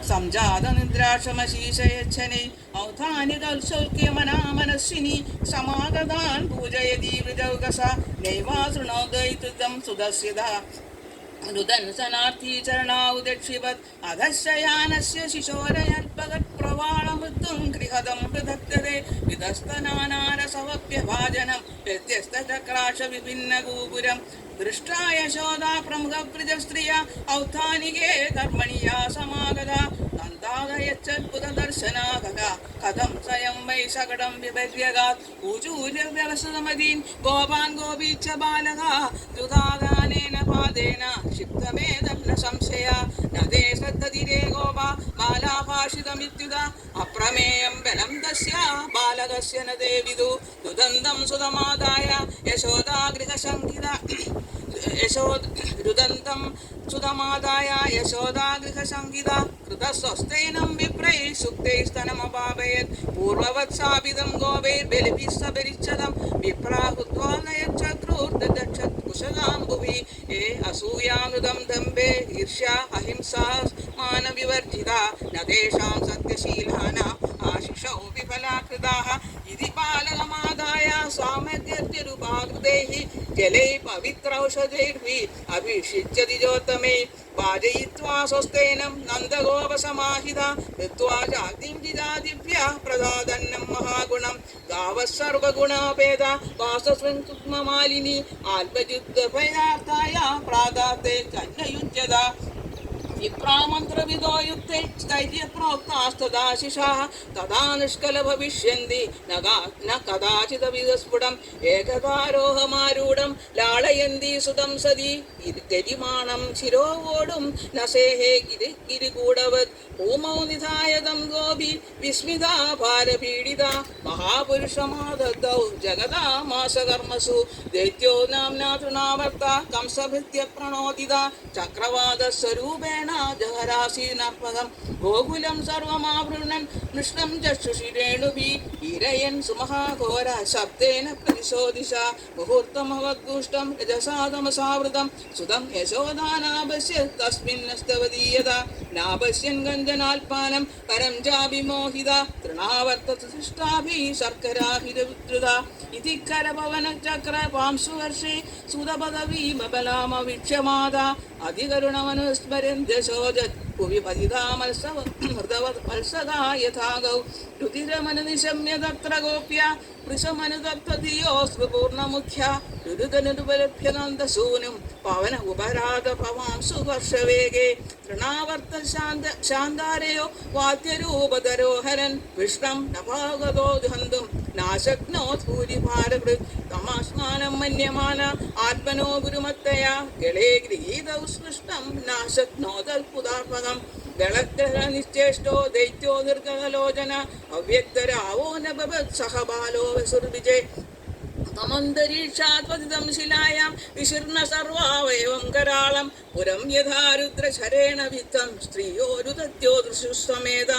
സംജാത നിദ്രാക്ഷമശീശയച്ഛനെ ഔധാനികൗത്സൗക്യമനാമനസ്വിനി സമാഗതാൻ പൂജയതി വൃജൗകസ നൈവാസൃണോദയിതം സുദസ്യത രുദൻ സനാർത്ഥി ചരണാവുദക്ഷിവത് അധശയാനസ്യ ശിശോരയൽപഗത് പ്രവാളമൃത്തും ഗൃഹദം പൃഥക്തരെ വിതസ്തനാനാരസവപ്യഭാജനം വ്യത്യസ്തചക്രാശ വിഭിന്ന ഗോപുരം ദൃഷ്ടാ യശോദാ പ്രമുഖ വൃജസ്ത്രിയ ഔത്ഥാനികേ കർമ്മണിയാ സമാഗത നന്ദാദയച്ചത്ഭുതദർശനാഗത കഥം സ്വയം വൈ സകടം വിഭര്യഗാത് ഊചൂര്യവ്യവസതമതീൻ ഗോപാൻ ഗോപീച്ച ബാലക ദ്രുതാഗാനേന പാദേന ക്ഷിപ്തമേദം ന സംശയ നദേ ശ്രദ്ധതിരേ ഗോപ ബാലാഭാഷിതമിത്യുത അപ്രമേയം ബലം തസ്യ ബാലകസ്യ ന ദേവിദു രുദന്തം സുതമാദായ യശോദാഗൃഹശങ്കിത രുദന്തം സുതമാദായ യശോദാഗൃഹശങ്കിത കൃതസ്വസ്തൈനം വിപ്രൈ സുക്തൈസ്തനമപാപയത് പൂർവവത് സാപിതം ഗോപൈർബലിഭിः സപരിച്ഛദം വിപ്രാഹുത്വാലയച്ചക്രൂർദക്ഷത് കുശലാം ഭുവി ഏ അസൂയാമൃതം ദമ്പേ ഈർഷ്യാ അഹിംസാ മാനവിവർജിത ന തേഷാം സത്യശീലാനാം ആശിഷൗ വിഫലാകൃതാഃ ഇതി ബാലകമാദായ സാമഗ്ര്യത്യരുപാകൃതൈഃ ജലൈ പവിത്രൗഷധൈർഭി അഭിഷിച്യ ദിജോത്തമേ പാചയിത്വാ സ്വസ്തേനം നന്ദഗോപസമാഹിത കൃത്വാ ജാതിം ജിജാതിഭ്യഃ പ്രദാദന്നം മഹാഗുണം ഗാവഃ സർവഗുണോപേത വാസസ്വംകുക്മമാലിനി ആത്മജുദ്ധഭയാർത്ഥായ പ്രാദാത്തെ കന്യയുജ്യത വിപ്രാമന്ത്രവിദോ യുക്തൈ സ്ഥൈര്യപ്രോക്താസ്തദാശിഷാഃ തഥാ നിഷ്കല ഭവിഷ്യന്തി ന കഥാചിദവിദസ്ഫുടം ഏകതാരോഹമാരൂഢം ലാളയന്തി സുതം സതി ഗരിമാണം ശിരോവോടും നസേഹേ ഗിരികൂടവത് ഭൂമൗ നിധായതം ഗോപി വിസ്മിതാ ഭാരപീഡിത മഹാപുരുഷമാദത്തൗ ജഗതാമാസകർമ്മസു ദൈത്യോ നാംനാ തൃണാവർത്ത കംസഭൃത്യ പ്രണോദിത ചക്രവാദസ്വരൂപേണ ജഹരാസീനർപ്പകം ഗോകുലം സർവമാവൃണൻ കൃഷ്ണം ചക്ഷുഷിരേണുഭി ഇരയൻ സുമഹാഘോര ശബ്ദേന പ്രതിശോദിശ മുഹൂർത്തമവദ്ഗുഷ്ടം രജസാതമസാവൃതം സുതം യശോദാനാപശ്യ തസ്മിന്നസ്തവദീയത നാപശ്യൻ ഗഞ്ജനാൽപാനം പരം ചാഭിമോഹിത തൃണാവർത്തതിഷ്ഠാഭി ശർക്കരാഭിരുദ്ധ ഇതി കരപവനചക്ര പാംസുവർഷേ സുതപദവീമബലാമവീക്ഷ്യമാത അധികരുണമനുസ്മരൻ ദശോജത് ഭുവി പതിതാമത്സവത്സദാ യഥാഗൗ രുതിരമനുനിശമ്യ തത്ര ഗോപ്യ വൃഷമനുതപ്തധിയോസ്പൂർണമുഖ്യ രുരുതനുപലഭ്യനന്ദസൂനും പവന ഉപരാധ ഭവാംസു വർഷവേഗേ തൃണാവർത്ത ശാന്താരയോ വാദ്യരൂപധരോഹരൻ വിഷ്ണം നഭാഗതോ ഹന്തും നാശക്നോത് ഭൂരിഭാരകൃത് തമാസ്മാനം മന്യമാന ആത്മനോ ഗുരുമത്തയാ ഗളേ ഗൃഹീതൗ സൃഷ്ടം നാശക്നോതൽപുതാത്മകം ദളഗ്രഹ നിശ്ചേഷ്ടോ ദൈത്യോ നിർഗലോചന അവ്യക്തരാവോ നഭവത് സഹ ബാലോ വസുർവിജേ തമന്തരീക്ഷാത്വതിതം ശിലായാം വിശീർണ സർവാവയവം കരാളം പുരം യഥാ രുദ്രശരേണ വിത്തം സ്ത്രീയോരുതത്യോ ദൃശുസ്വമേത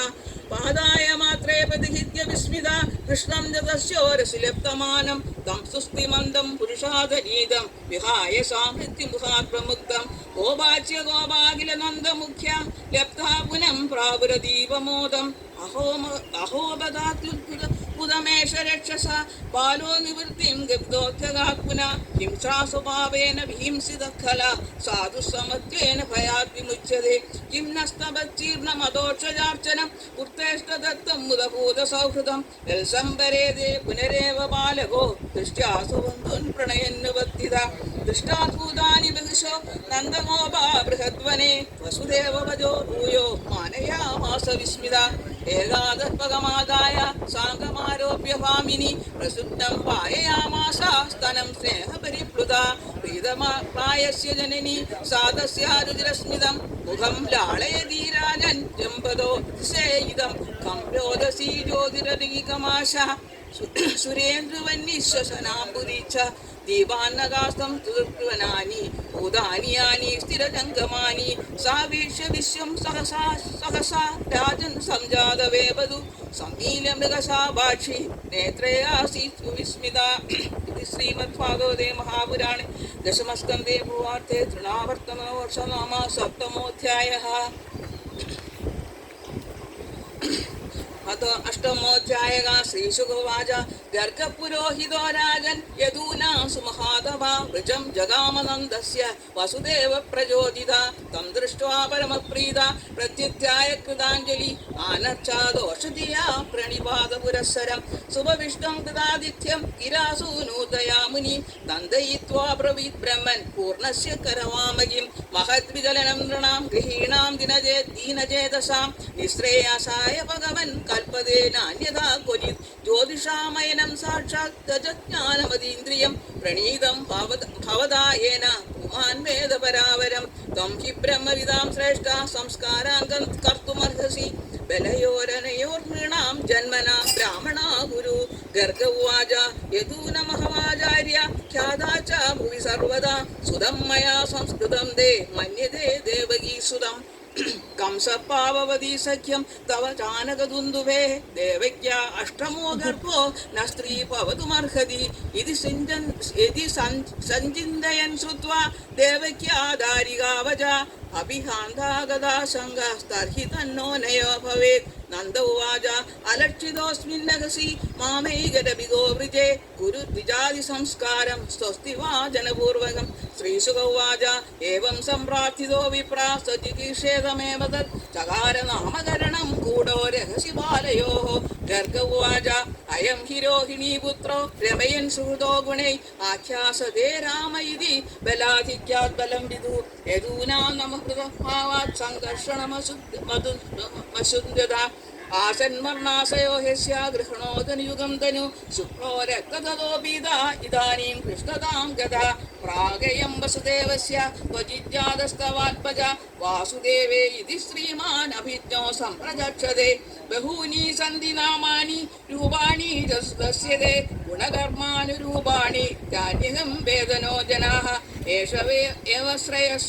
പാദായ മാത്രേ പ്രതിഹിത്യ വിസ്മിത കൃഷ്ണം ജതസ്യോരസിലപ്തമാനം തം സുസ്തിമന്ദം പുരുഷാധനീതം വിഹായ സാമൃത്യുമുഖാത് പ്രമുക്തം ഗോപാച്യ ഗോപാഖില നന്ദമുഖ്യാം ലബ്ധാ പുനം പ്രാപുരദീപമോദം അഹോബദാത്യുദ്ഭുതമേഷ രക്ഷസ ബാലോ നിവൃത്തിം ഗബ്ദോത്ഥഗാത് പുനഃ ഹിംസാ സ്വഭാവേന വിഹിംസിതഖല സാധു സമത്വേന ഭയാത് വിമുച്യതേ കിം നസ്തപച്ചീർണമദോക്ഷജാർച്ചനം ഉത്തേഷ്ടദത്തം മുദഭൂത സൗഹൃദം വെൽസംബരേതേ പുനരേവ ബാലകോ ദൃഷ്ട്യാസു ബന്ധുൻ പ്രണയന്നുപത്തിത ദൃഷ്ടാത്ഭൂതാനി ബഹുശോ നന്ദഗോപാ ബൃഹദ്വനെ വസുദേവ വജോ ഭൂയോ മാനയാമാസ വിസ്മിത ഏകാദർപ്പകമാദായ സാംഗമാരോപ്യ ഭാമിനി പ്രസുപ്തം പായയാമാസ സ്തനം സ്നേഹപരിപ്ലുത പ്രീതമായസ്യ ജനനി സാദസ്യാരുചിരസ്മിതം മുഖം ലാളയതീരാജൻ ജംബദോ സേയിതം കംപ്യോദസീ ജ്യോതിരലിംഗമാശ സുരേന്ദ്രവന്യശ്വസനാംബുരീച്ച ദീപാന്നകാസ്തം തുർവനാനി ഭൂതാനിയാനി സ്ഥിരജംഗമാനി സാവീക്ഷ്യ വിശ്വം സഹസാ സഹസാ രാജൻ സംജാതവേവതു സമീല മൃഗസാഭാക്ഷി നേത്രേ ആസീത് വിസ്മിത. ശ്രീമദ്ഭാഗവതേ മഹാപുരാണേ ദശമസ്കന്ധേ ഭൂവാർത്തേ തൃണാവർത്തനവർഷനാമ സപ്തമോധ്യായഃ. अष्टमोऽध्यायः श्रीशुकवाच गर्गपुरोहितो राजन् यदूना सुमहातव वृजं जगामनन्दस्य वसुदेव प्रचोदिता तं दृष्ट्वा परमप्रीता प्रत्युत्थाय कृताञ्जलि आनर्चादोषधिया प्रणिपातपुरःसरं सुभविष्टं कृतादित्यं किरासूनूतया मुनि नन्दयित्वा ब्रवीत् ब्रह्मन् पूर्णस्य करवामगिं महद्विचलनं नृणां गृहीणां दीनचेतसां निःश्रेयसाय भगवन् कल्पते नान्यथा क्वचित् ज्योतिषामयनं साक्षात् तजज्ञानमतीन्द्रियं प्रणीतं भवदा येन पुमान् वेदपरावरं तं हि ब्रह्मविदां श्रेष्ठा संस्काराङ्गं कर्तुमर्हसि बलयोरनयोर्नृणां जन्मना ब्राह्मणा गुरु गर्ग उवाच यदूनमहमाचार्य ख्याता च भुवि सर्वदा सुदं मया संस्कृतं ते मन्यते देवकी सुदम् कंसपाववती सख्यं तव चानकदुन्दुभे देवक्या अष्टमो गर्भो न स्त्री भवतुमर्हति इति सञ्चिन्तयन् श्रुत्वा देवक्या दारिकावच अभिहान्ता गदा सङ्गस्तर्हि तन्नो नयो भवेत् नन्द उवाच अलक्षितोऽस्मिन्नगसि मामैकरभिगो वृजे कुरु द्विजादिसंस्कारं स्वस्ति वा जनपूर्वकं श्रीशुक उवाच एवं सम्प्रार्थितो विप्रा सचिकीर्षेदमेव तत् चकार नामकरणं गूढो रहसि बालयोः गर्ग उवाच अयं हि रोहिणीपुत्रो रमयन् सुहृदो गुणै आख्यासते राम इति बलाधिक्यात् बलं विदुः यदूनां नमः कृतभावात् सङ्कर्षणमसुन्दता आसन्मर्णाशयो ह्यस्या गृह्णोदनुयुगं तनु शुक्लो रक्तततो पीता इदानीं कृष्णतां गता प्रागयं वसुदेवस्य त्वजिज्ञातस्तवात्मज वासुदेवे इति श्रीमान् अभिज्ञो सम्प्रचक्षते बहूनि सन्ति नामानि रूपाणि दस्यते गुणकर्मानुरूपाणि चान्यहं वेदनो जनाः एष एव श्रेयः